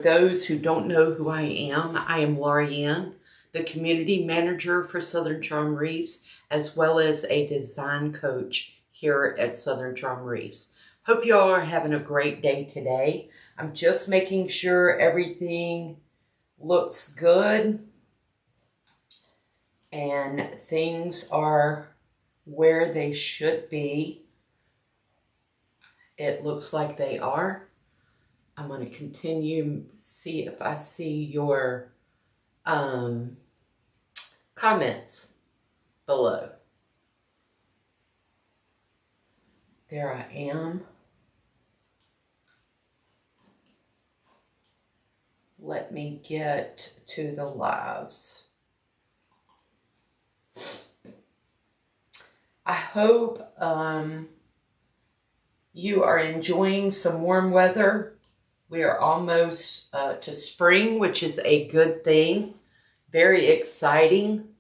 Those who don't know who I am Laurie Anne, the community manager for Southern Charm Reefs, as well as a design coach here at Southern Charm Reefs. Hope you all are having a great day today. I'm just making sure everything looks good and things are where they should be. It looks like they are. I'm going to continue, see if I see your comments below. There I am. Let me get to the lives. I hope you are enjoying some warm weather. We are almost to spring, which is a good thing. Very exciting.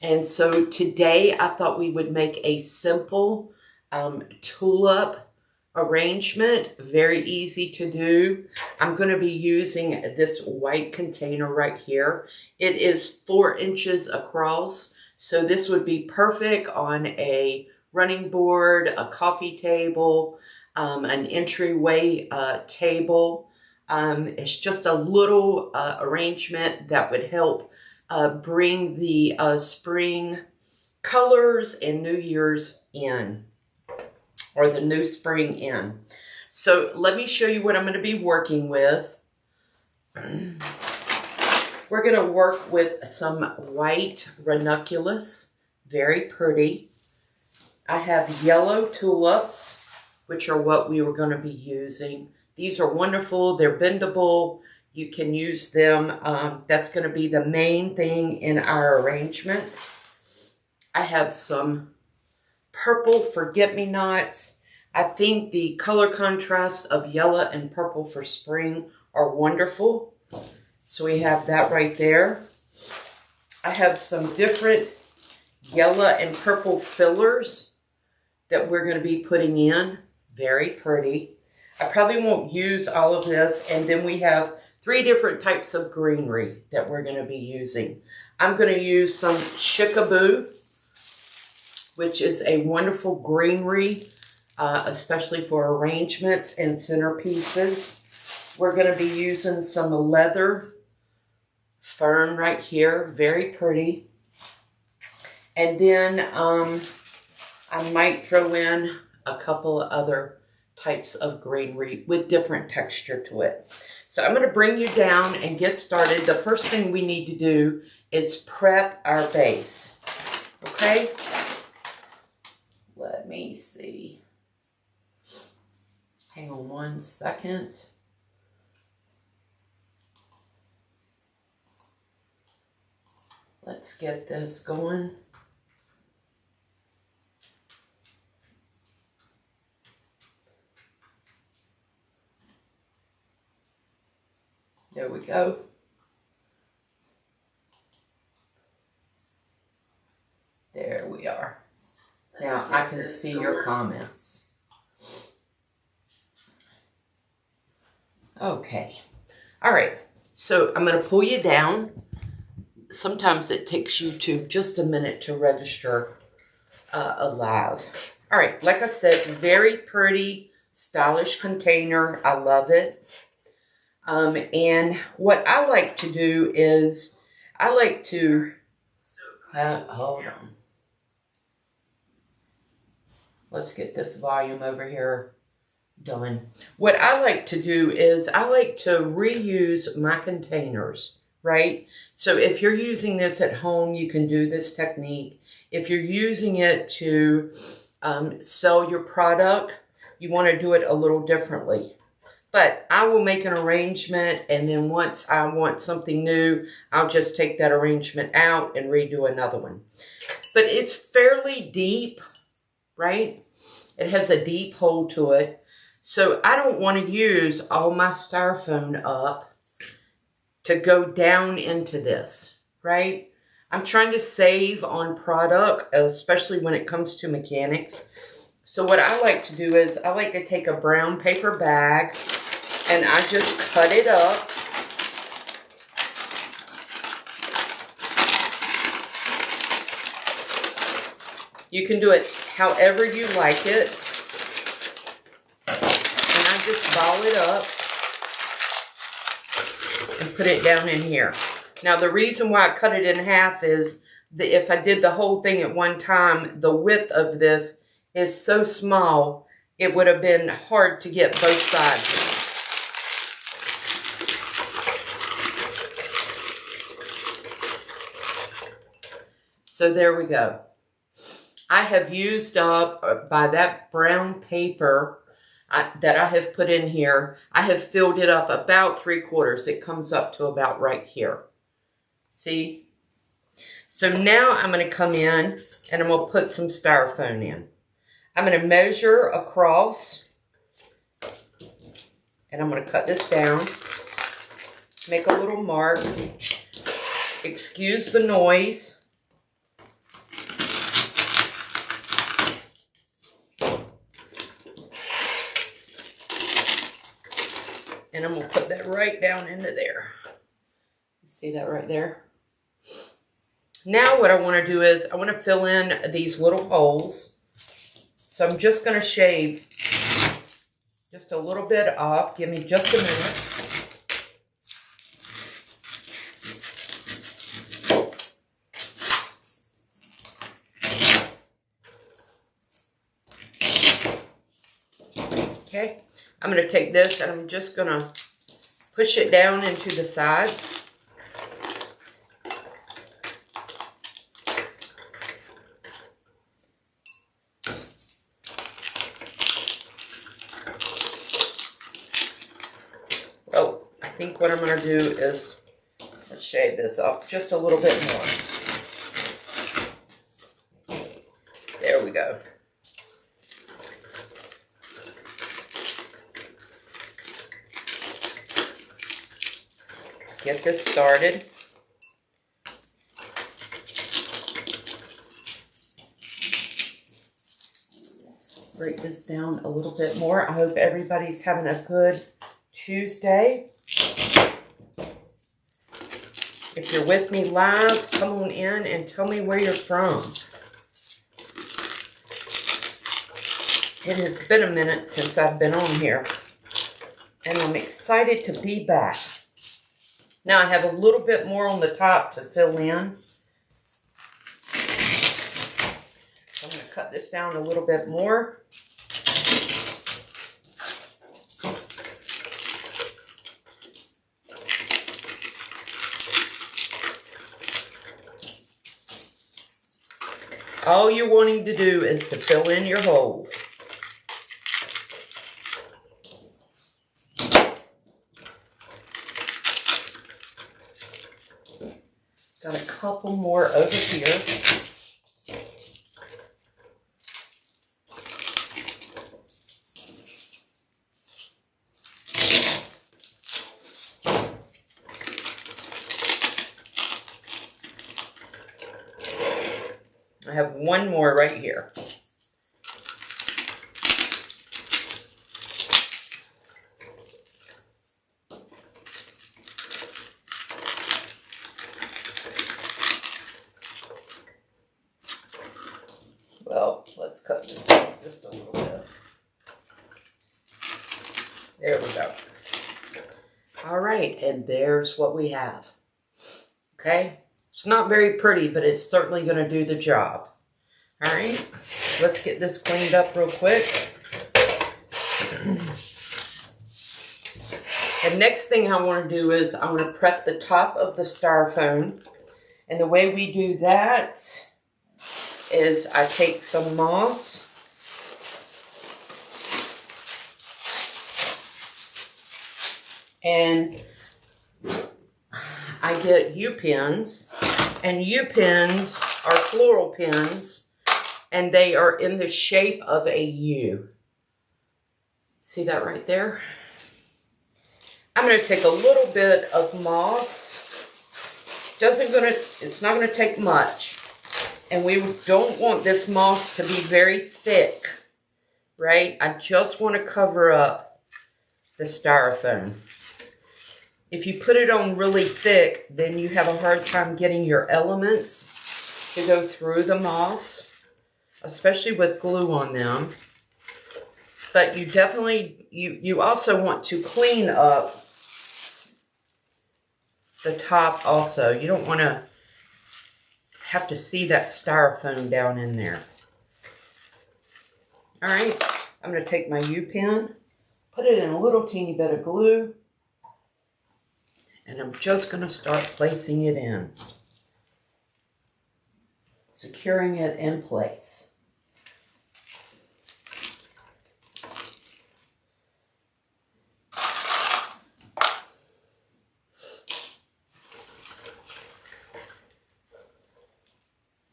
And so today I thought we would make a simple tulip arrangement. Very easy to do. I'm going to be using this white container right here. It is 4 inches across. So this would be perfect on a running board, a coffee table, an entryway table. It's just a little arrangement that would help bring the spring colors and New Year's in, or the new spring in. So let me show you what I'm going to be working with. We're going to work with some white ranunculus, very pretty. I have yellow tulips, which are what we were going to be using. These are wonderful. They're bendable. You can use them. That's going to be the main thing in our arrangement. I have some purple forget-me-nots. I think the color contrast of yellow and purple for spring are wonderful. So we have that right there. I have some different yellow and purple fillers that we're going to be putting in. Very pretty. I probably won't use all of this. And then we have 3 different types of greenery that we're going to be using. I'm going to use some Siomacco, which is a wonderful greenery, especially for arrangements and centerpieces. We're going to be using some leather fern right here. Very pretty. And then I might throw in a couple of other types of greenery with different texture to it. So I'm going to bring you down and get started. The first thing we need to do is prep our base. Okay? Let me see. Hang on one second. Let's get this going. There we go. There we are. Now I can see your comments. Okay. All right. So I'm going to pull you down. Sometimes it takes you to just a minute to register alive. All right. Like I said, very pretty, stylish container. I love it. And what I like to do is I like to, hold on. Let's get this volume over here done. What I like to do is I like to reuse my containers, right? So if you're using this at home, you can do this technique. If you're using it to sell your product, you want to do it a little differently. But I will make an arrangement, and then once I want something new, I'll just take that arrangement out and redo another one. But it's fairly deep, right? It has a deep hole to it. So I don't want to use all my styrofoam up to go down into this, right? I'm trying to save on product, especially when it comes to mechanics. So what I like to do is I like to take a brown paper bag And I just cut it up. You can do it however you like it. And I just ball it up and put it down in here. Now the reason why I cut it in half is that if I did the whole thing at one time, the width of this is so small, it would have been hard to get both sides in. So there we go. I have used up, by that brown paper that I have put in here, I have filled it up about 3/4. It comes up to about right here. See? So now I'm going to come in and I'm going to put some styrofoam in. I'm going to measure across and I'm going to cut this down. Make a little mark. Excuse the noise. And I'm going to put that right down into there. You see that right there? Now what I want to do is I want to fill in these little holes. So I'm just going to shave just a little bit off. Give me just a minute. Okay. I'm going to take this and I'm just going to push it down into the sides. Oh, I think what I'm going to do is, let's shave this off just a little bit more. There we go. Get this started. Break this down a little bit more. I hope everybody's having a good Tuesday. If you're with me live, come on in and tell me where you're from. It has been a minute since I've been on here, and I'm excited to be back. Now I have a little bit more on the top to fill in. So I'm going to cut this down a little bit more. All you're wanting to do is to fill in your holes. Got a couple more over here. I have one more right here. Well, let's cut this off just a little bit. There we go. All right, and there's what we have. Okay? It's not very pretty, but it's certainly going to do the job. All right, let's get this cleaned up real quick. The next thing I want to do is I'm going to prep the top of the styrofoam. And the way we do that is I take some moss. And I get U-pins. And U-pins are floral pins, and they are in the shape of a U. See that right there? I'm going to take a little bit of moss. It's not going to take much. And we don't want this moss to be very thick, right? I just want to cover up the styrofoam. If you put it on really thick, then you have a hard time getting your elements to go through the moss, especially with glue on them. But you definitely, you also want to clean up the top also. You don't want to have to see that styrofoam down in there. All right, I'm going to take my U-pen, put it in a little teeny bit of glue, and I'm just going to start placing it in, securing it in place.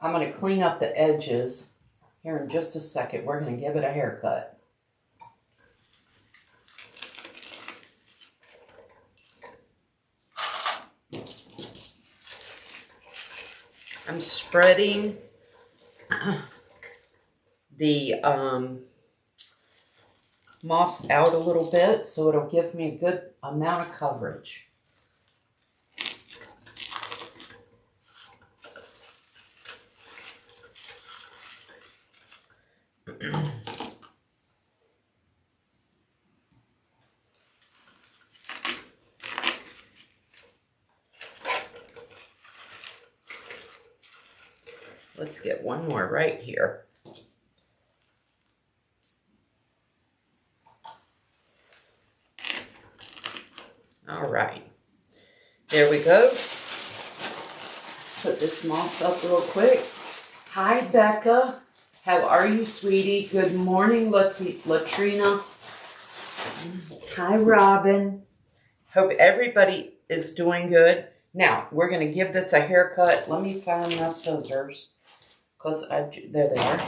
I'm going to clean up the edges here in just a second. We're going to give it a haircut. I'm spreading the moss out a little bit so it'll give me a good amount of coverage. Let's get one more right here. All right, there we go. Let's put this moss up real quick. Hi, Becca. How are you, sweetie? Good morning, Latrina. Hi, Robin. Hope everybody is doing good. Now, we're going to give this a haircut. Let me find my scissors. There they are.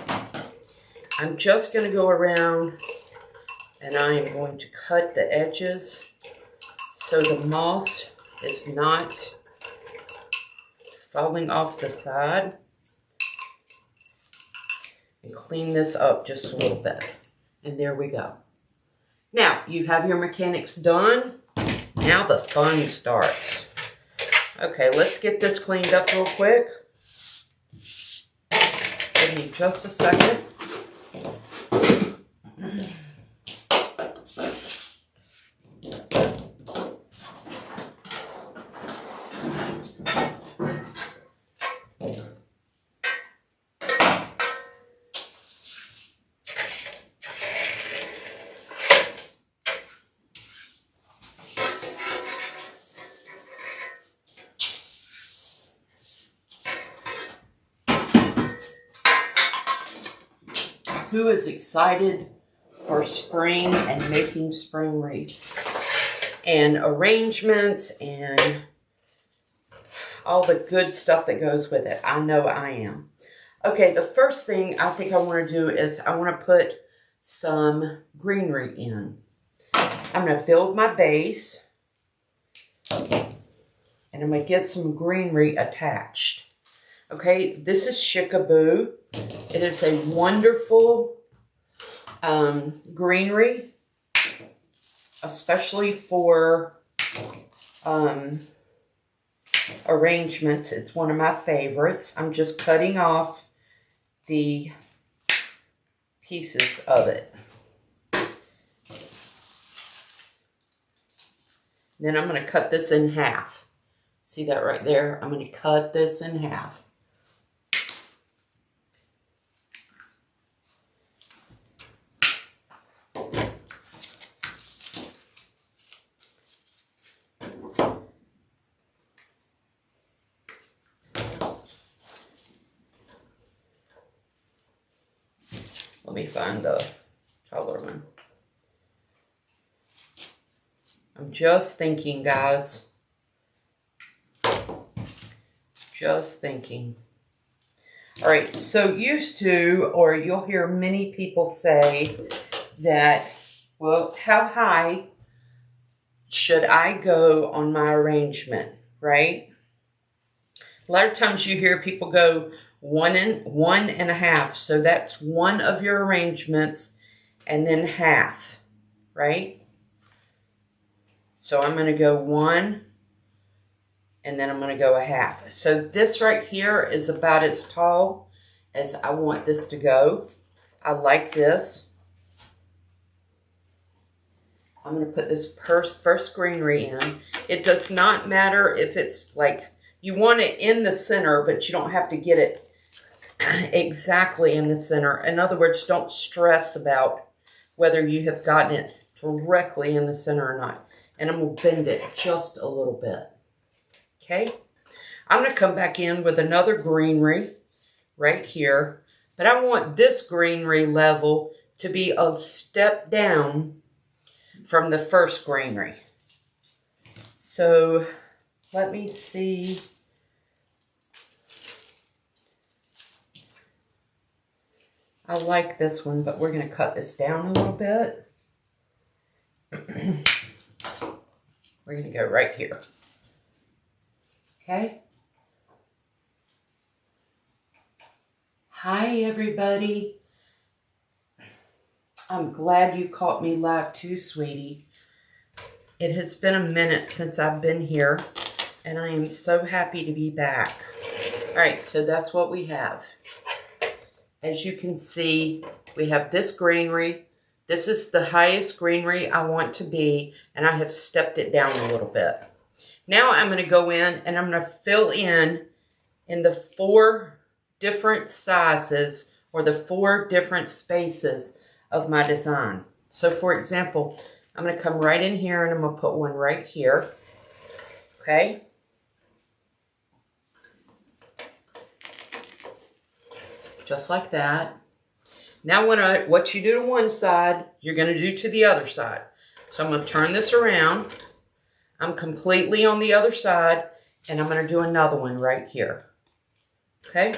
I'm just going to go around and I am going to cut the edges so the moss is not falling off the side. And clean this up just a little bit. And there we go. Now, you have your mechanics done. Now the fun starts. Okay, let's get this cleaned up real quick. Give me just a second. Who is excited for spring and making spring wreaths and arrangements and all the good stuff that goes with it? I know I am. Okay, the first thing I think I want to do is I want to put some greenery in. I'm going to build my base and I'm going to get some greenery attached. Okay, this is Chickaboo. It is a wonderful greenery, especially for arrangements. It's one of my favorites. I'm just cutting off the pieces of it. Then I'm going to cut this in half. See that right there? I'm going to cut this in half. Let me find a taller one. I'm just thinking, guys. Just thinking. All right, so used to, or you'll hear many people say that, well, how high should I go on my arrangement, right? A lot of times you hear people go 1.5. So that's one of your arrangements and then half, right? So I'm going to go 1, and then I'm going to go a half. So this right here is about as tall as I want this to go. I like this. I'm going to put this first greenery in. It does not matter if it's like, you want it in the center, but you don't have to get it exactly in the center. In other words, don't stress about whether you have gotten it directly in the center or not. And I'm going to bend it just a little bit. Okay? I'm going to come back in with another greenery right here. But I want this greenery level to be a step down from the first greenery. So let me see. I like this one, but we're going to cut this down a little bit. We're going to go right here. Okay. Hi, everybody. I'm glad you caught me live too, sweetie. It has been a minute since I've been here, and I am so happy to be back. All right, so that's what we have. As you can see, we have this greenery. This is the highest greenery I want to be, and I have stepped it down a little bit. Now I'm going to go in and I'm going to fill in the 4 different sizes or the 4 different spaces of my design. So for example, I'm going to come right in here and I'm going to put one right here. Okay. Just like that. Now what you do to one side, you're going to do to the other side. So I'm going to turn this around. I'm completely on the other side, and I'm going to do another one right here. Okay?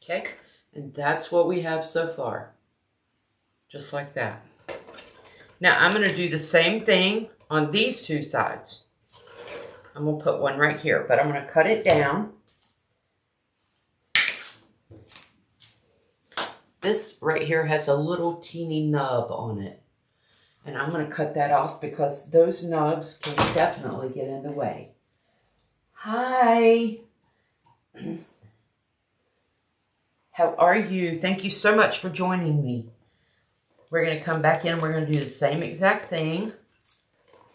Okay? And that's what we have so far. Just like that. Now, I'm going to do the same thing on these 2 sides. I'm going to put one right here, but I'm going to cut it down. This right here has a little teeny nub on it. And I'm going to cut that off because those nubs can definitely get in the way. Hi. How are you? Thank you so much for joining me. We're going to come back in. We're going to do the same exact thing.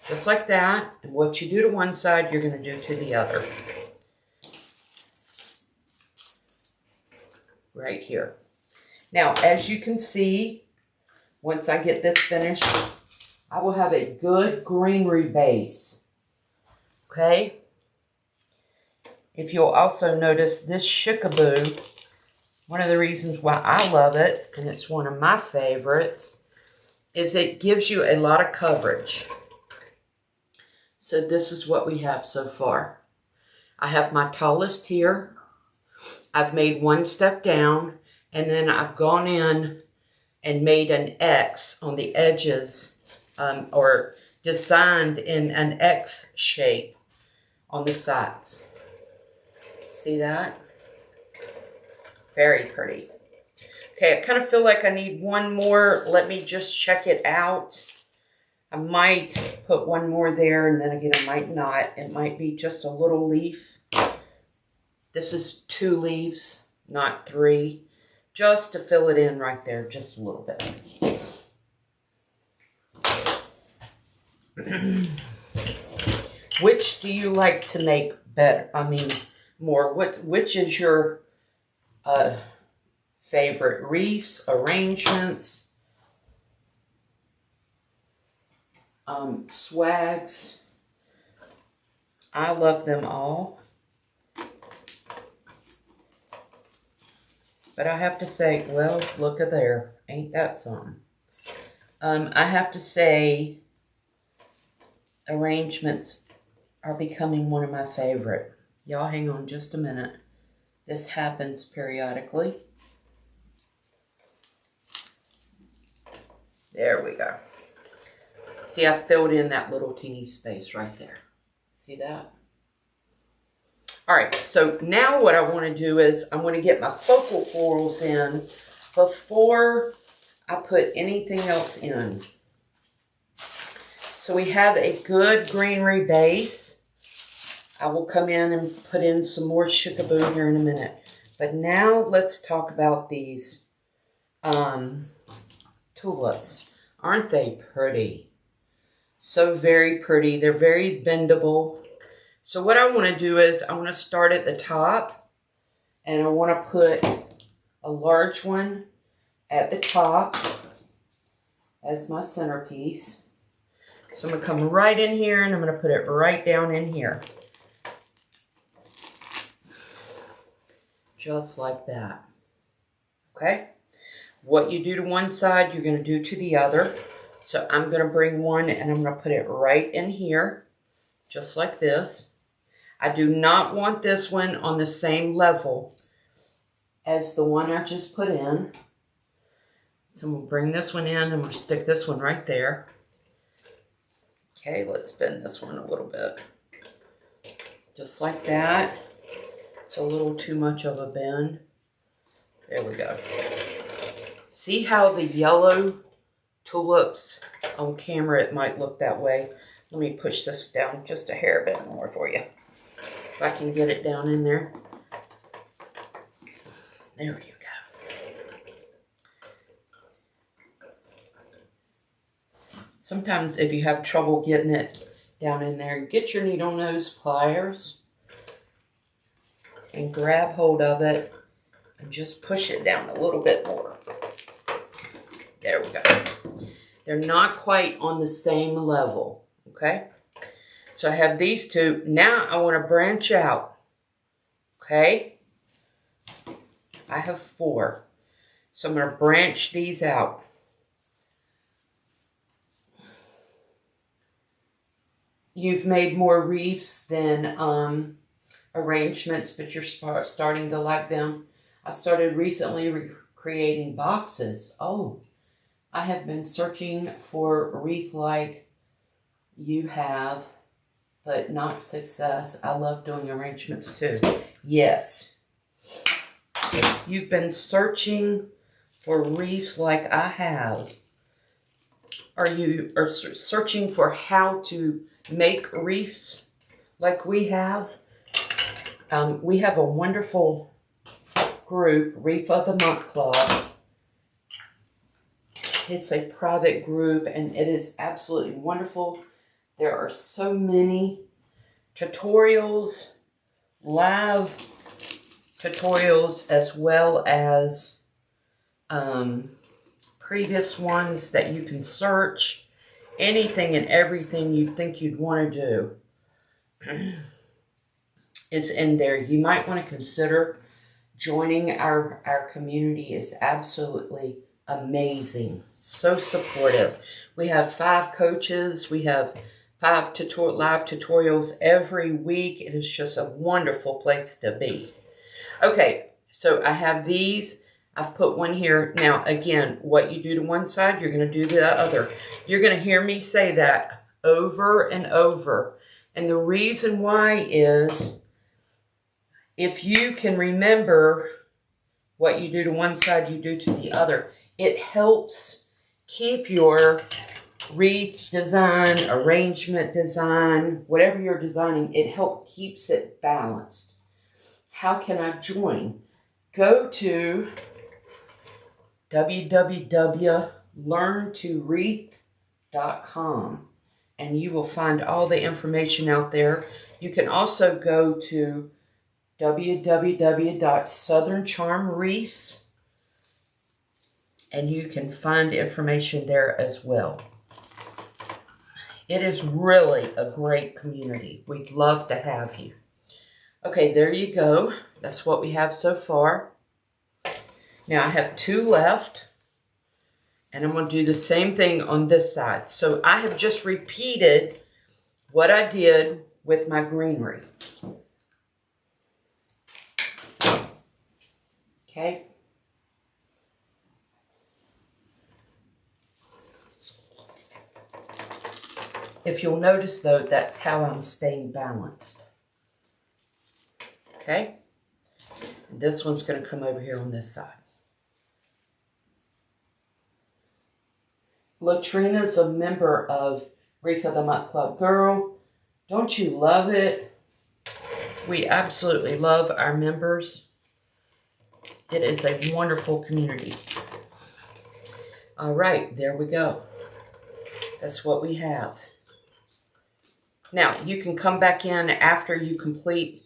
Just like that. And what you do to one side, you're going to do to the other. Right here. Now, as you can see, once I get this finished, I will have a good greenery base. Okay? If you'll also notice this chickaboo, one of the reasons why I love it, and it's one of my favorites, is it gives you a lot of coverage. So this is what we have so far. I have my tallest here. I've made one step down, and then I've gone in and made an X on the edges, or designed in an X shape on the sides. See that? Very pretty. Okay, I kind of feel like I need one more. Let me just check it out. I might put one more there, and then again, I might not. It might be just a little leaf. This is 2 leaves, not 3. Just to fill it in right there, just a little bit. Which do you like to make better? I mean, more. Which is your favorite? Wreaths, arrangements, swags? I love them all. But I have to say, well, look at there. Ain't that something? I have to say, arrangements are becoming one of my favorite. Y'all hang on just a minute. This happens periodically. There we go. See, I filled in that little teeny space right there. See that? All right, so now what I want to do is I'm going to get my focal florals in before I put anything else in. So we have a good greenery base. I will come in and put in some more Chickaboo here in a minute. But now let's talk about these tulips. Aren't they pretty? So very pretty. They're very bendable. So what I want to do is I want to start at the top, and I want to put a large one at the top as my centerpiece. So I'm going to come right in here, and I'm going to put it right down in here. Just like that. Okay? What you do to one side, you're going to do to the other. So I'm going to bring one, and I'm going to put it right in here, just like this. I do not want this one on the same level as the one I just put in. So I'm going to bring this one in. I'm going to stick this one right there. Okay, let's bend this one a little bit. Just like that. It's a little too much of a bend. There we go. See how the yellow tulips on camera, it might look that way. Let me push this down just a hair bit more for you. If I can get it down in there. There you go. Sometimes if you have trouble getting it down in there, get your needle nose pliers and grab hold of it and just push it down a little bit more. There we go. They're not quite on the same level, okay? So I have these two. Now I want to branch out, okay? I have 4. So I'm going to branch these out. You've made more wreaths than arrangements, but you're starting to like them. I started recently creating boxes. Oh, I have been searching for a wreath like you have, but not success. I love doing arrangements too. Yes. You've been searching for wreaths like I have. Are you searching for how to make wreaths like we have? We have a wonderful group, Wreath of the Month Club. It's a private group, and it is absolutely wonderful. There are so many tutorials, live tutorials, as well as previous ones that you can search. Anything and everything you think you'd want to do is in there. You might want to consider joining our community. Is absolutely amazing. So supportive. We have 5 coaches. We have 5 live tutorials every week. It is just a wonderful place to be. Okay, so I have these. I've put one here. Now, again, what you do to one side, you're going to do to the other. You're going to hear me say that over and over. And the reason why is, if you can remember what you do to one side, you do to the other, it helps keep your wreath design, arrangement design, whatever you're designing, it helps keeps it balanced. How can I join? Go to www.learntowreath.com and you will find all the information out there. You can also go to www.southerncharmwreaths and you can find information there as well. It is really a great community. We'd love to have you. Okay, there you go. That's what we have so far. Now I have 2 left, and I'm going to do the same thing on this side. So I have just repeated what I did with my greenery. Okay. If you'll notice though, that's how I'm staying balanced. Okay? This one's going to come over here on this side. Latrina's a member of Reef of the Month Club. Girl, don't you love it? We absolutely love our members. It is a wonderful community. All right, there we go. That's what we have. Now, you can come back in after you complete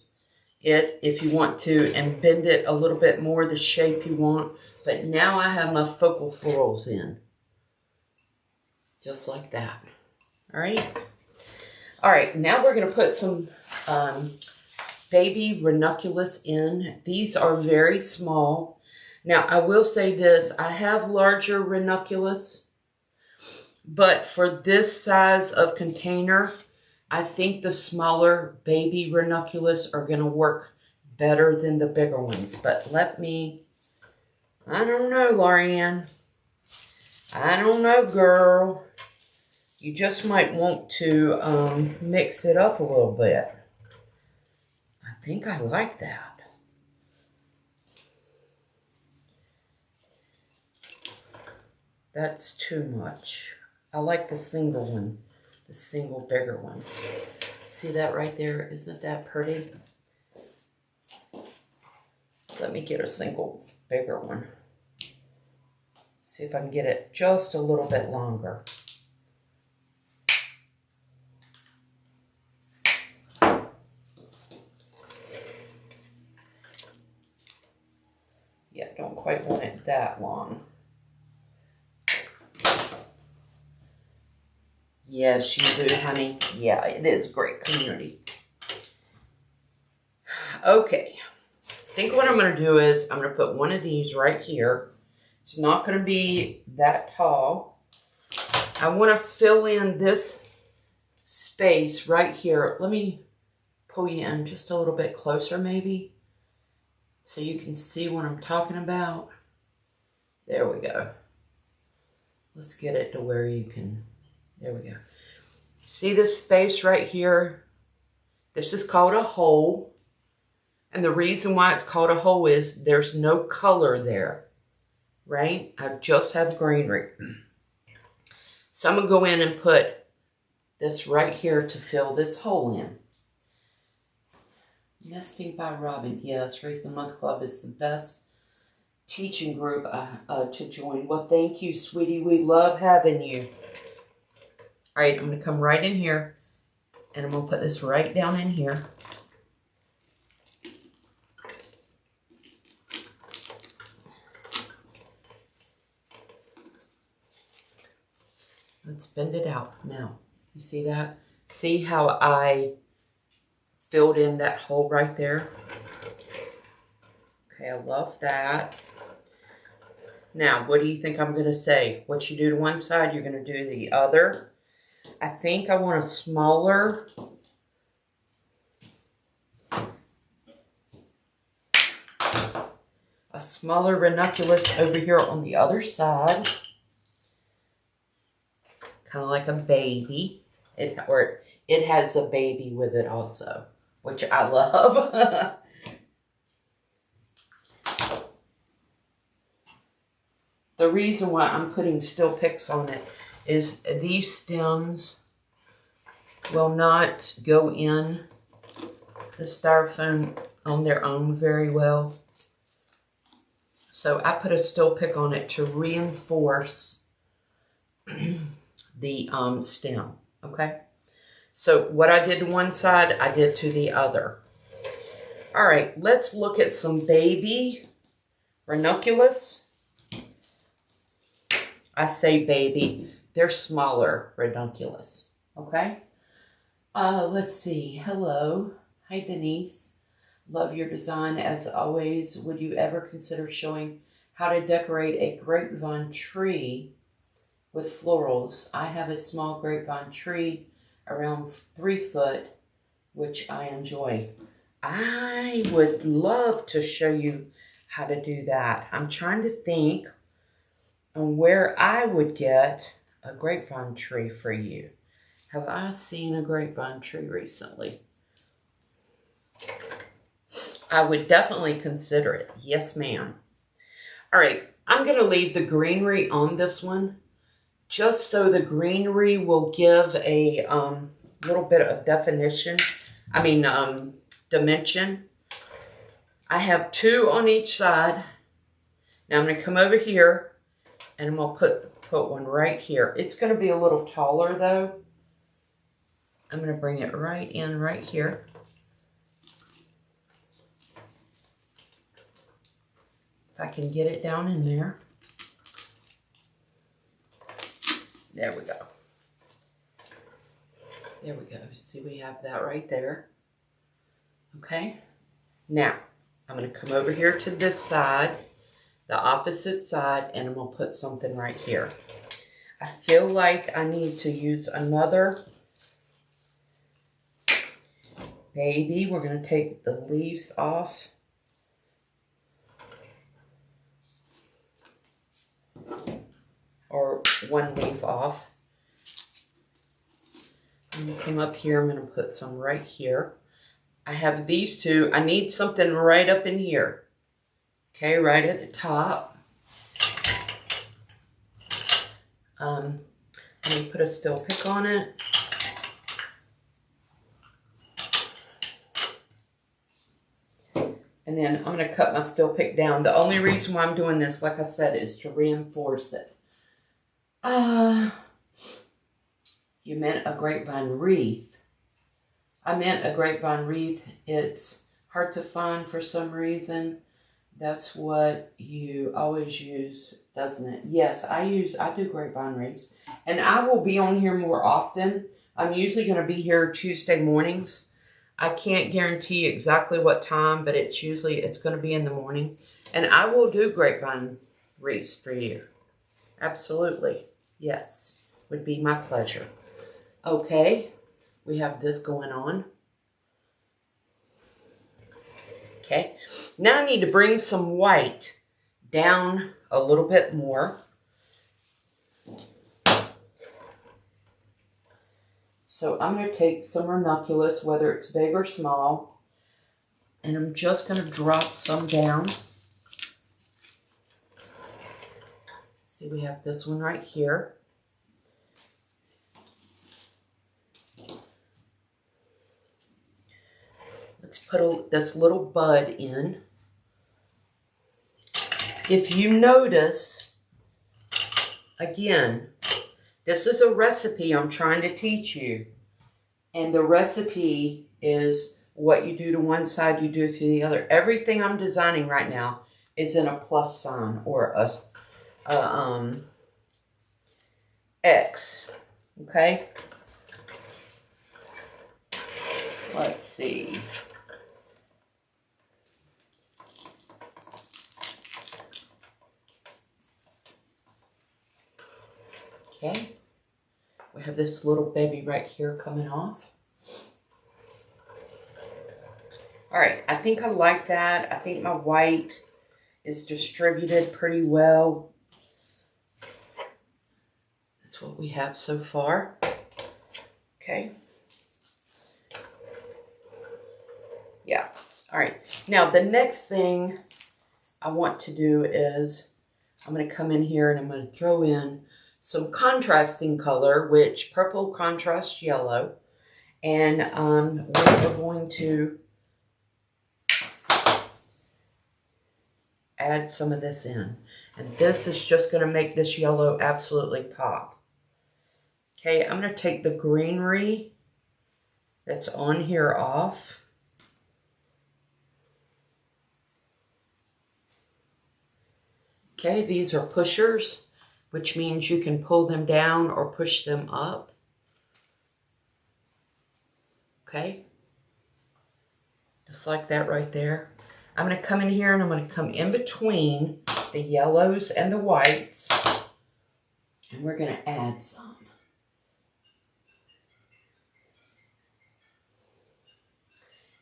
it if you want to and bend it a little bit more the shape you want. But now I have my focal florals in. Just like that. All right. All right, now we're going to put some baby ranunculus in. These are very small. Now, I will say this. I have larger ranunculus, but for this size of container, I think the smaller baby ranunculus are going to work better than the bigger ones. But I don't know, Laurie Anne. I don't know, girl. You just might want to mix it up a little bit. I think I like that. That's too much. I like the single one, the single bigger ones. See that right there? Isn't that pretty? Let me get a single bigger one. See if I can get it just a little bit longer. Yeah, don't quite want it that long. Yes, you do, honey. Yeah, it is a great community. Okay. I think what I'm going to do is I'm going to put one of these right here. It's not going to be that tall. I want to fill in this space right here. Let me pull you in just a little bit closer maybe so you can see what I'm talking about. There we go. Let's get it to where you can... There we go. See this space right here? This is called a hole. And the reason why it's called a hole is there's no color there, right? I just have greenery. So I'm going to go in and put this right here to fill this hole in. Nesting by Robin. Yes, Reef of the Month Club is the best teaching group to join. Well, thank you, sweetie. We love having you. All right, I'm going to come right in here, and I'm going to put this right down in here. Let's bend it out now. You see that? See how I filled in that hole right there? Okay, I love that. Now, what do you think I'm going to say? What you do to one side, you're going to do the other. I think I want a smaller ranunculus over here on the other side. Kind of like a baby. It has a baby with it also, which I love. The reason why I'm putting still picks on it is these stems will not go in the styrofoam on their own very well. So I put a still pick on it to reinforce the stem, okay? So what I did to one side, I did to the other. All right, let's look at some baby ranunculus. I say baby. They're smaller ranunculus, okay? Let's see. Hello. Hi, Denise. Love your design as always. Would you ever consider showing how to decorate a grapevine tree with florals? I have a small grapevine tree around 3 foot, which I enjoy. I would love to show you how to do that. I'm trying to think on where I would get a grapevine tree for you. Have I seen a grapevine tree recently? I would definitely consider it. Yes, ma'am. All right, I'm going to leave the greenery on this one just so the greenery will give a little bit of definition. Dimension. I have 2 on each side. Now I'm going to come over here and I'm going to put one right here. It's going to be a little taller though. I'm going to bring it right in right here. If I can get it down in there. There we go. There we go. See, we have that right there. Okay. Now, I'm going to come over here to this side, the opposite side, and I'm going to put something right here. I feel like I need to use another baby. We're going to take the leaves off. Or one leaf off. I'm going to come up here. I'm going to put some right here. I have these 2. I need something right up in here. Okay, right at the top. Let me put a still pick on it. And then I'm going to cut my still pick down. The only reason why I'm doing this, like I said, is to reinforce it. You meant a grapevine wreath. I meant a grapevine wreath. It's hard to find for some reason. That's what you always use, doesn't it? Yes, I do grapevine wreaths. And I will be on here more often. I'm usually going to be here Tuesday mornings. I can't guarantee exactly what time, but it's going to be in the morning. And I will do grapevine wreaths for you. Absolutely. Yes, would be my pleasure. Okay, we have this going on. Okay, now I need to bring some white down a little bit more. So I'm going to take some ranunculus, whether it's big or small, and I'm just going to drop some down. See, we have this one right here. Let's put this little bud in. If you notice, again, this is a recipe I'm trying to teach you. And the recipe is what you do to one side, you do to the other. Everything I'm designing right now is in a plus sign or a X. Okay? Let's see. Okay, we have this little baby right here coming off. All right, I think I like that. I think my white is distributed pretty well. That's what we have so far. Okay. Yeah, all right. Now, the next thing I want to do is I'm going to come in here and I'm going to throw in some contrasting color, which purple contrasts yellow. And we're going to add some of this in. And this is just going to make this yellow absolutely pop. Okay, I'm going to take the greenery that's on here off. Okay, these are pushers, which means you can pull them down or push them up. Okay, just like that right there. I'm going to come in here and I'm going to come in between the yellows and the whites, and we're going to add some.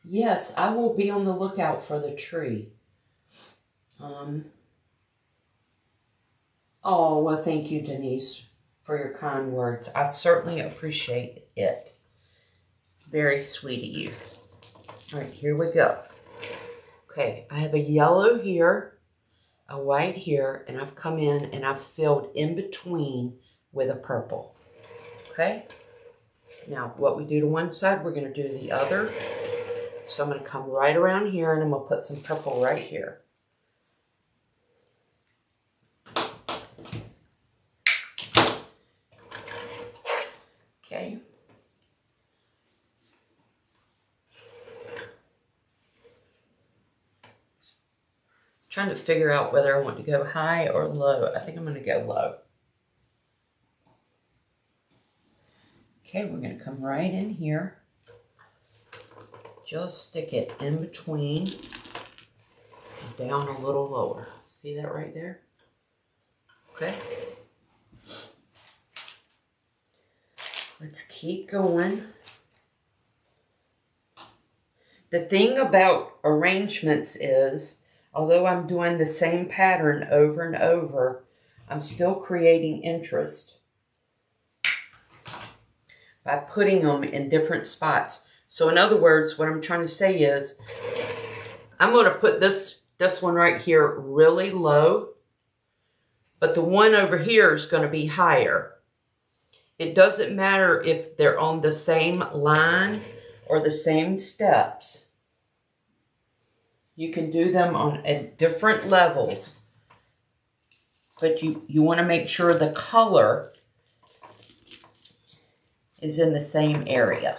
Yes, I will be on the lookout for the tree. Oh, well, thank you, Denise, for your kind words. I certainly appreciate it. Very sweet of you. All right, here we go. Okay, I have a yellow here, a white here, and I've come in and I've filled in between with a purple. Okay, now what we do to one side, we're going to do to the other. So I'm going to come right around here and I'm going to put some purple right here. Okay. Trying to figure out whether I want to go high or low. I think I'm going to go low. Okay, we're going to come right in here. Just stick it in between and down a little lower. See that right there? Okay. Let's keep going. The thing about arrangements is, although I'm doing the same pattern over and over, I'm still creating interest by putting them in different spots. So in other words, what I'm trying to say is, I'm going to put this one right here really low, but the one over here is going to be higher. It doesn't matter if they're on the same line or the same steps. You can do them at different levels, but you want to make sure the color is in the same area.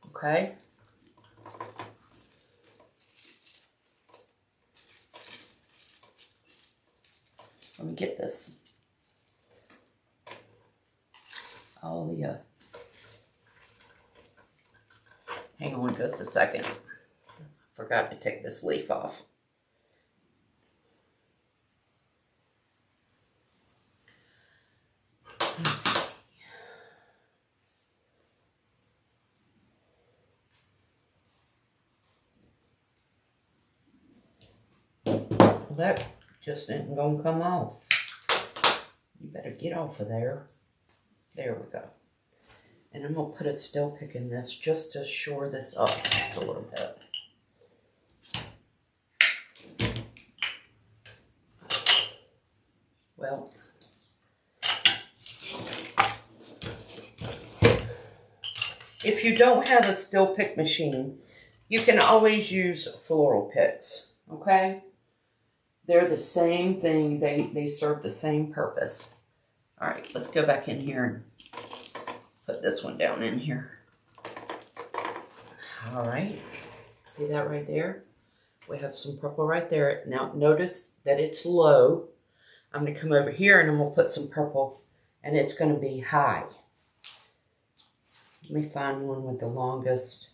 Okay? Let me get this. Oh, yeah. Hang on just a second. Forgot to take this leaf off. Let's see. Well, that just isn't going to come off. You better get off of there. There we go. And I'm going to put a still pick in this just to shore this up just a little bit. Well, if you don't have a still pick machine, you can always use floral picks, okay? They're the same thing. They serve the same purpose. All right, let's go back in here and put this one down in here. All right, see that right there? We have some purple right there. Now notice that it's low. I'm going to come over here and I'm going to put some purple, and it's going to be high. Let me find one with the longest.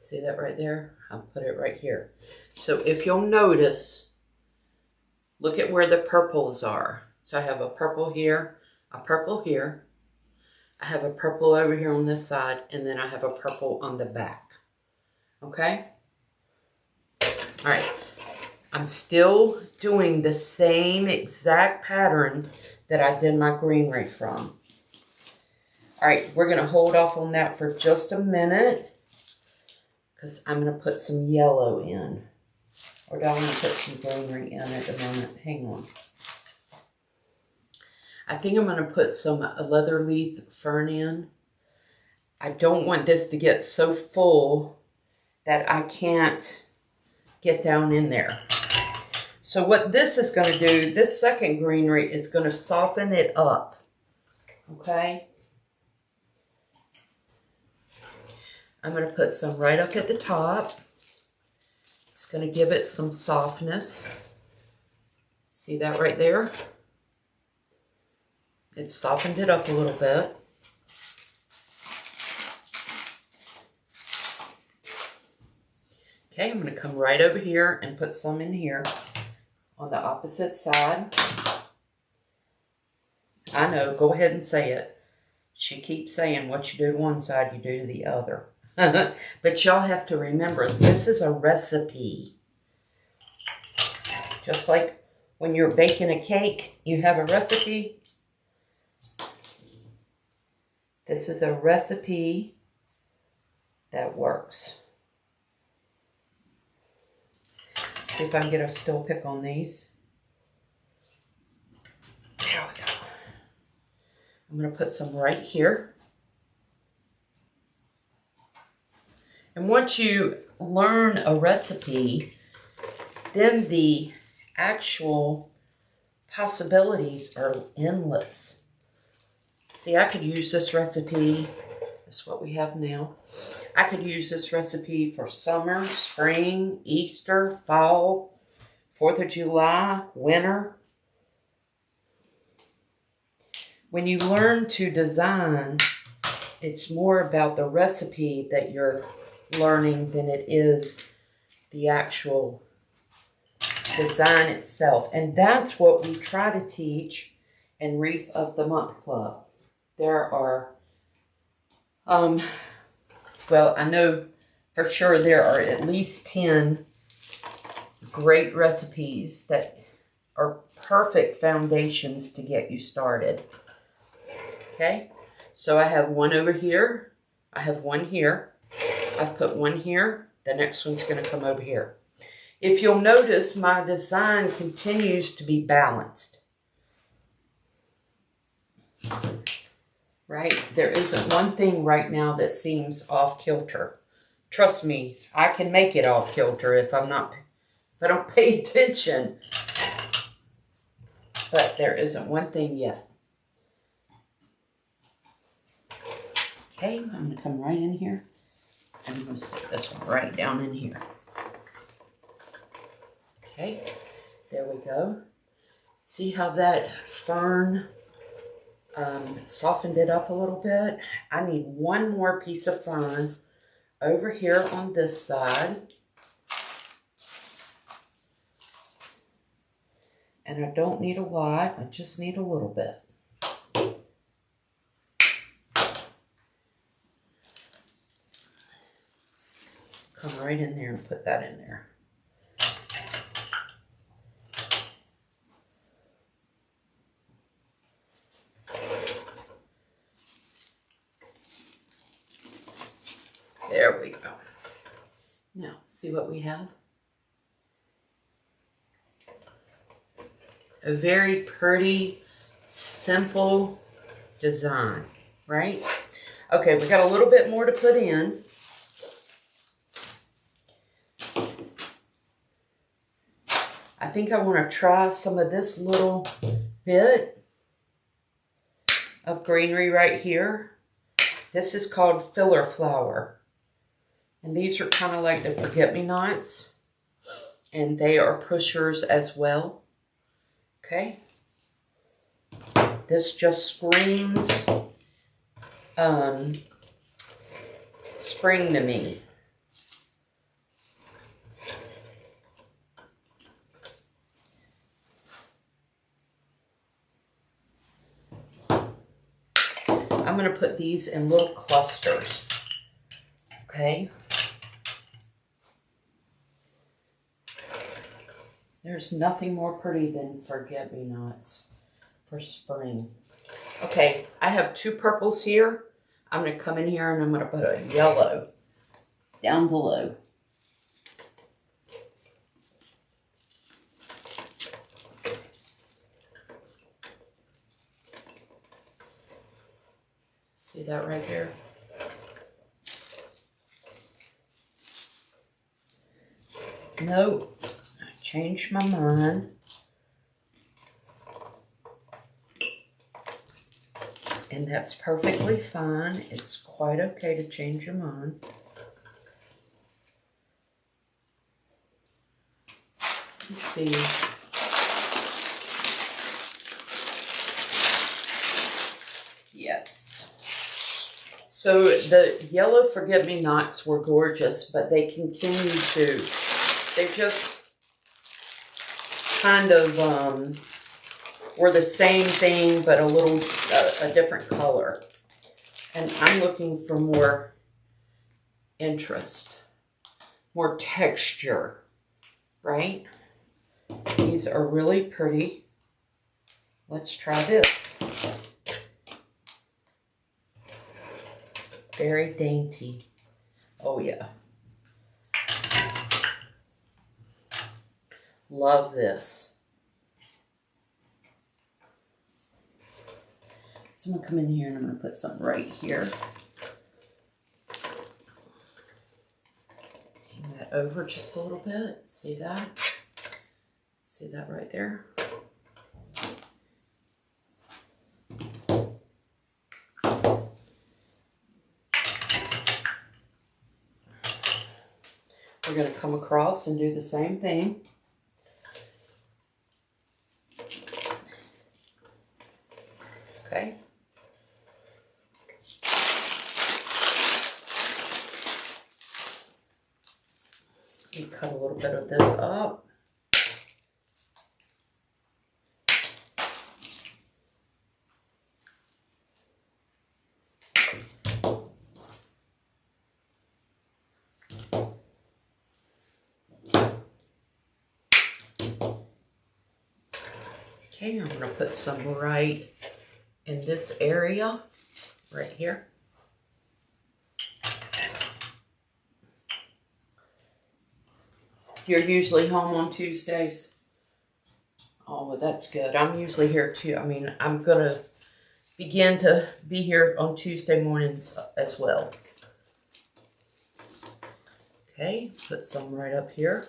See that right there? I'll put it right here. So if you'll notice, look at where the purples are. So I have a purple here, a purple here. I have a purple over here on this side, and then I have a purple on the back. Okay? All right. I'm still doing the same exact pattern that I did my greenery from. All right, we're going to hold off on that for just a minute, because I'm going to put some yellow in. Or do I want to put some greenery in at the moment? Hang on. I think I'm going to put some leather leaf fern in. I don't want this to get so full that I can't get down in there. So what this is going to do, this second greenery is going to soften it up. Okay? I'm going to put some right up at the top. It's going to give it some softness. See that right there? It softened it up a little bit. Okay, I'm going to come right over here and put some in here on the opposite side. I know, go ahead and say it. She keeps saying what you do to one side, you do to the other. But y'all have to remember, this is a recipe. Just like when you're baking a cake, you have a recipe. This is a recipe that works. See if I can get a still pick on these. There we go. I'm going to put some right here. And once you learn a recipe, then the actual possibilities are endless. See, I could use this recipe. That's what we have now. I could use this recipe for summer, spring, Easter, fall, 4th of July, winter. When you learn to design, it's more about the recipe that you're learning than it is the actual design itself. And that's what we try to teach in Wreath of the Month Club. There are, well, I know for sure there are at least 10 great recipes that are perfect foundations to get you started. Okay, so I have one over here. I have one here. I've put one here. The next one's going to come over here. If you'll notice, my design continues to be balanced. Right? There isn't one thing right now that seems off kilter. Trust me, I can make it off kilter if I don't pay attention. But there isn't one thing yet. Okay, I'm going to come right in here. And I'm going to stick this one right down in here. Okay, there we go. See how that fern softened it up a little bit? I need one more piece of fern over here on this side. And I don't need a lot, I just need a little bit. Come right in there and put that in there. There we go. Now, see what we have? A very pretty, simple design, right? Okay, we got a little bit more to put in. I think I want to try some of this little bit of greenery right here. This is called filler flower. And these are kind of like the forget-me-nots. And they are pushers as well. Okay. This just screams spring to me. I'm going to put these in little clusters. Okay. There's nothing more pretty than forget-me-nots for spring. Okay, I have two purples here. I'm going to come in here and I'm going to put a yellow down below. See that right there? Nope. Changed my mind. And that's perfectly fine. It's quite okay to change your mind. Let's see. Yes. So the yellow forget-me-nots were gorgeous, but they continue to, they just kind of were the same thing, but a little, a different color. And I'm looking for more interest, more texture, right? These are really pretty. Let's try this. Very dainty. Oh yeah. Love this. So I'm going to come in here and I'm going to put something right here. Hang that over just a little bit. See that? See that right there? We're going to come across and do the same thing. Okay. You cut a little bit of this up. Okay, I'm going to put some right in this area, right here. You're usually home on Tuesdays? Oh, well, that's good. I'm usually here too. I mean, I'm going to begin to be here on Tuesday mornings as well. Okay, put some right up here.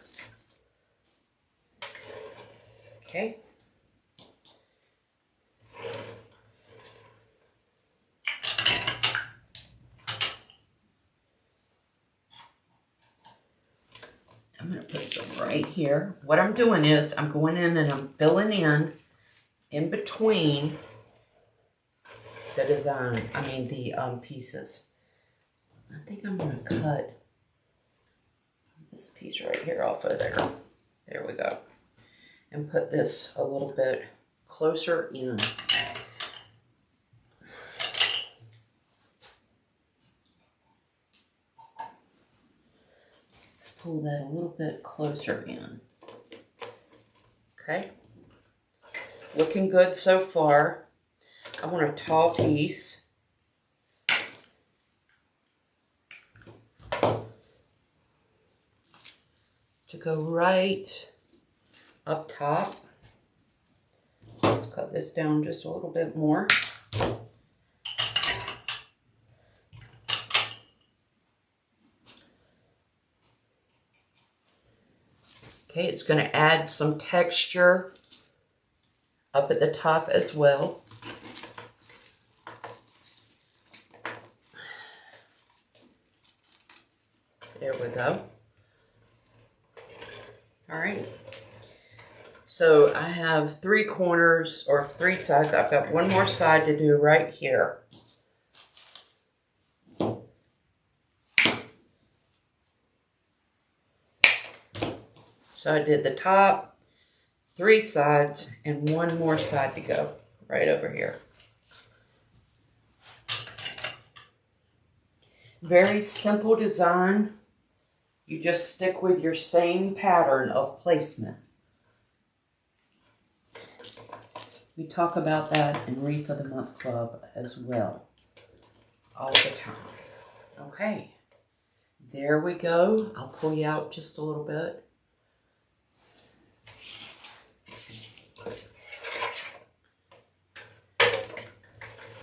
Okay. I'm going to put some right here. What I'm doing is I'm going in and I'm filling in between the design, the pieces. I think I'm going to cut this piece right here off of there. There we go. And put this a little bit closer in. Let's pull that a little bit closer in. Okay. Looking good so far. I want a tall piece. To go right up top. Let's cut this down just a little bit more. Okay, it's going to add some texture up at the top as well. There we go. All right. So I have 3 corners or 3 sides. I've got one more side to do right here. So I did the top, 3 sides, and one more side to go right over here. Very simple design. You just stick with your same pattern of placement. We talk about that in Wreath of the Month Club as well, all the time. Okay, there we go. I'll pull you out just a little bit.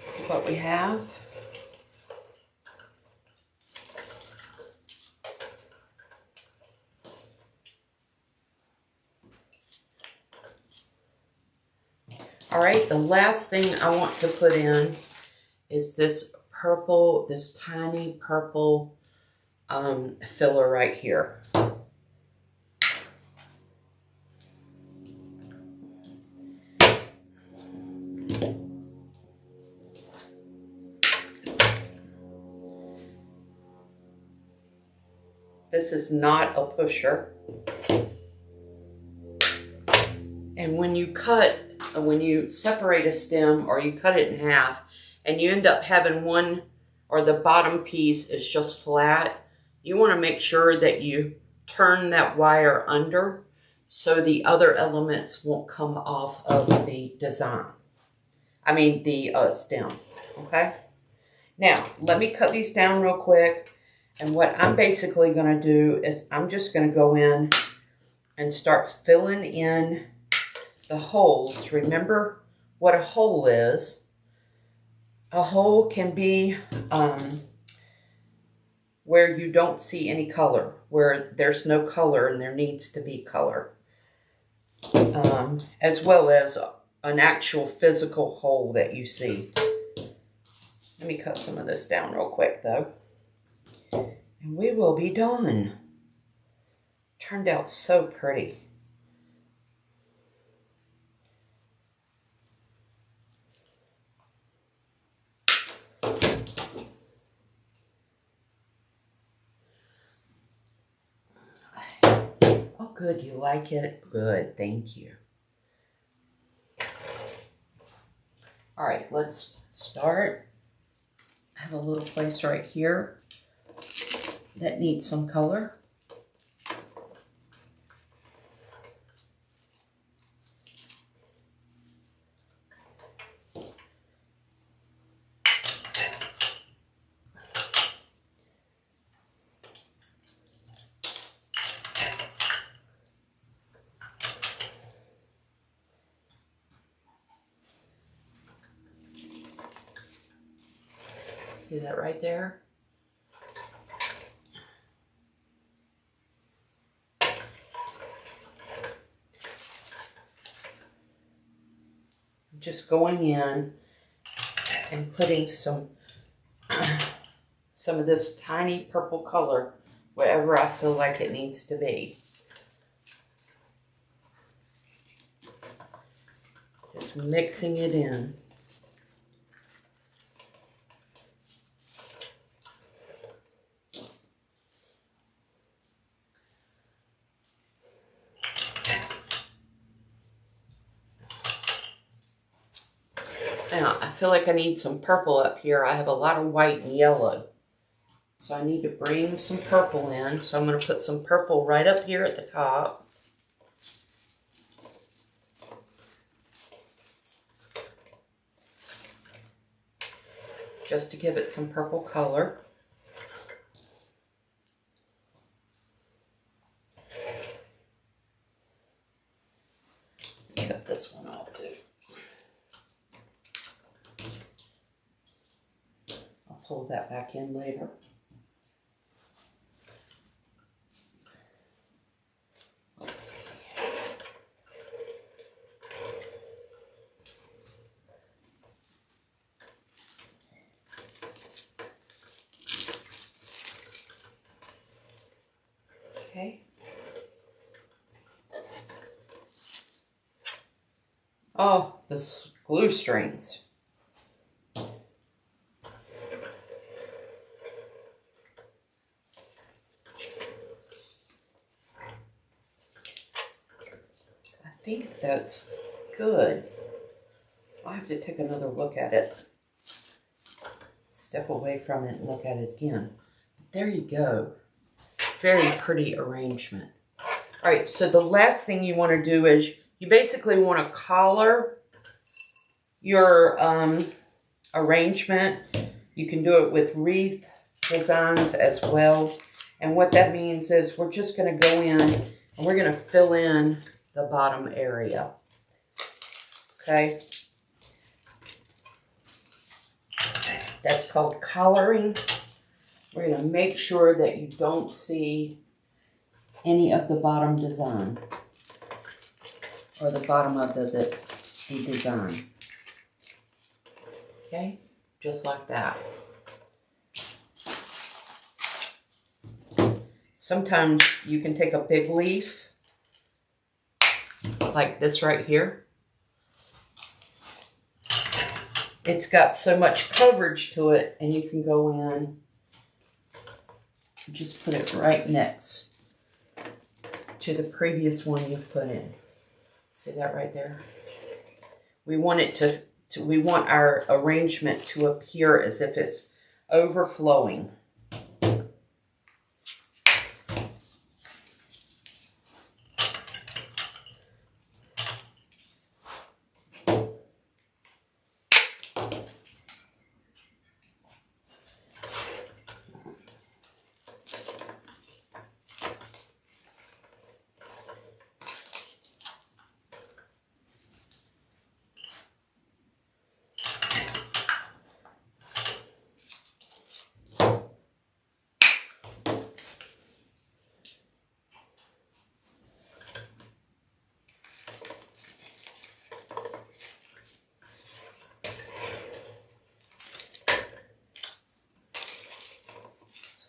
See what we have. All right, the last thing I want to put in is this purple, this tiny purple filler right here. This is not a pusher. And when you separate a stem or you cut it in half and you end up having one or the bottom piece is just flat, you want to make sure that you turn that wire under so the other elements won't come off of the design. I mean the stem, okay? Now, let me cut these down real quick. And what I'm basically going to do is I'm just going to go in and start filling in the holes. Remember what a hole is. A hole can be where you don't see any color, where there's no color and there needs to be color, as well as an actual physical hole that you see. Let me cut some of this down real quick though, and we will be done. Turned out so pretty. Oh, good. You like it? Good. Thank you. All right, let's start. I have a little place right here that needs some color. See that right there? Just going in and putting some of this tiny purple color wherever I feel like it needs to be. Just mixing it in. Now, I feel like I need some purple up here. I have a lot of white and yellow. So I need to bring some purple in. So I'm going to put some purple right up here at the top. Just to give it some purple color. Cut this one off too. Pull that back in later. Let's see. Okay. Oh, the glue strings. I think that's good. I'll have to take another look at it. Step away from it and look at it again. There you go. Very pretty arrangement. All right, so the last thing you want to do is you basically want to collar your arrangement. You can do it with wreath designs as well. And what that means is we're just going to go in and we're going to fill in the bottom area. Okay. That's called collaring. We're going to make sure that you don't see any of the bottom design or the bottom of the design. Okay, just like that. Sometimes you can take a big leaf like this right here. It's got so much coverage to it, and you can go in Just put it right next to the previous one you've put in. See that right there? We want it we want our arrangement to appear as if it's overflowing.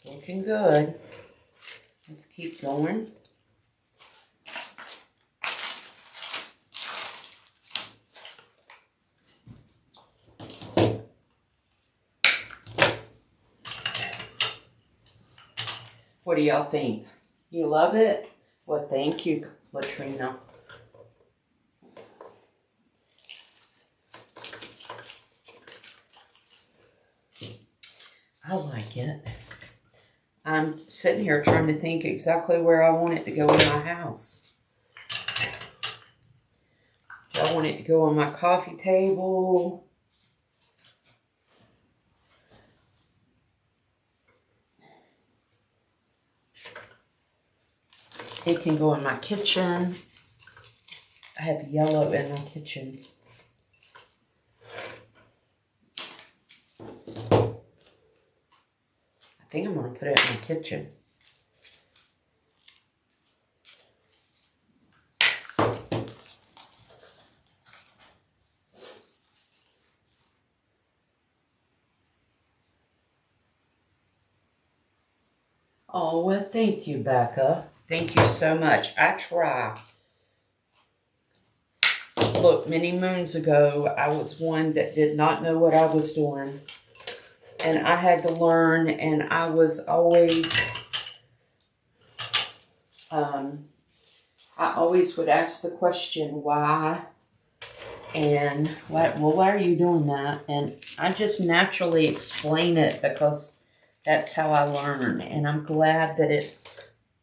Looking good. Let's keep going. What do y'all think? You love it? Well, thank you, Latrina. I like it. I'm sitting here trying to think exactly where I want it to go in my house. Do I want it to go on my coffee table? It can go in my kitchen. I have yellow in my kitchen. I think I'm going to put it in my kitchen. Oh, well, thank you, Becca. Thank you so much. I try. Look, many moons ago, I was one that did not know what I was doing. And I had to learn, and I was always, I always would ask the question, why? And, well, why are you doing that? And I just naturally explain it because that's how I learn. And I'm glad that it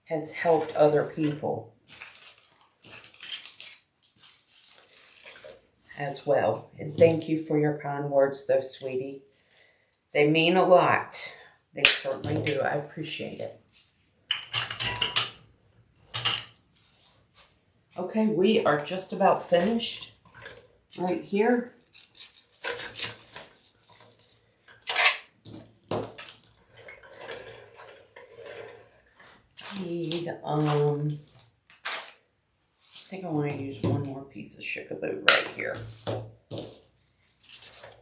has helped other people as well. And thank you for your kind words, though, sweetie. They mean a lot. They certainly do. I appreciate it. Okay, we are just about finished right here. Need, I think I want to use one more piece of Chickaboo right here.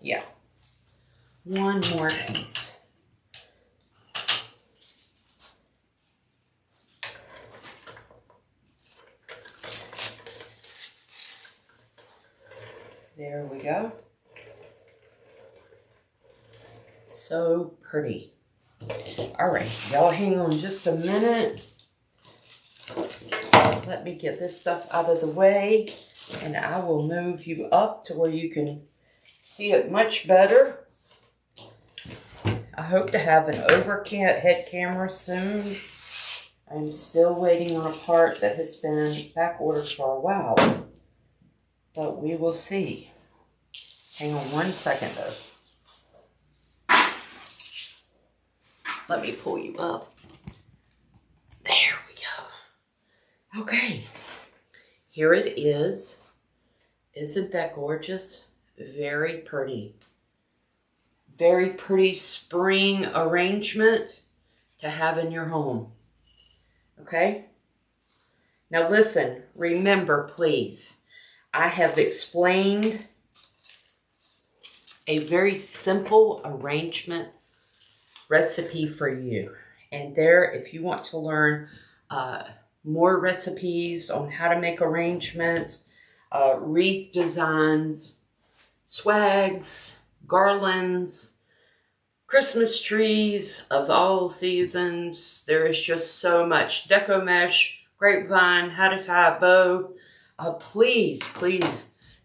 Yeah. One more piece. There we go. So pretty. All right, y'all hang on just a minute. Let me get this stuff out of the way, and I will move you up to where you can see it much better. I hope to have an overhead camera soon. I'm still waiting on a part that has been back ordered for a while, but we will see. Hang on one second though. Let me pull you up. There we go. Okay, here it is. Isn't that gorgeous? Very pretty. Very pretty spring arrangement to have in your home. Okay? Now listen, remember please, I have explained a very simple arrangement recipe for you. And there, if you want to learn more recipes on how to make arrangements, wreath designs, swags, garlands, Christmas trees of all seasons. There is just so much. Deco mesh, grapevine, how to tie a bow. Please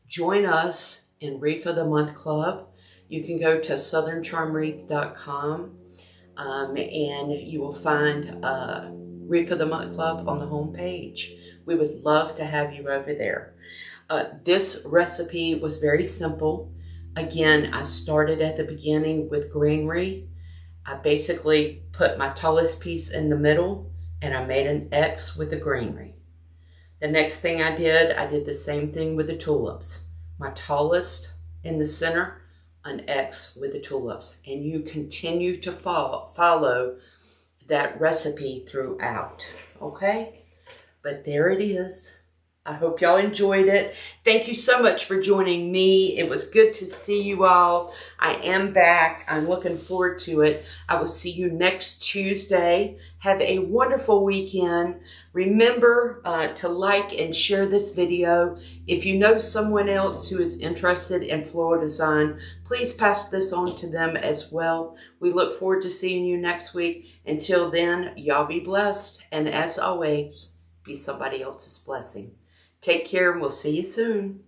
join us in Wreath of the Month Club. You can go to southerncharmwreath.com and you will find Wreath of the Month Club on the home page. We would love to have you over there. This recipe was very simple. Again, I started at the beginning with greenery. I basically put my tallest piece in the middle and I made an X with the greenery. The next thing I did the same thing with the tulips. My tallest in the center, an X with the tulips. And you continue to follow that recipe throughout, okay? But there it is. I hope y'all enjoyed it. Thank you so much for joining me. It was good to see you all. I am back. I'm looking forward to it. I will see you next Tuesday. Have a wonderful weekend. Remember to like and share this video. If you know someone else who is interested in floral design, please pass this on to them as well. We look forward to seeing you next week. Until then, y'all be blessed. And as always, be somebody else's blessing. Take care and we'll see you soon.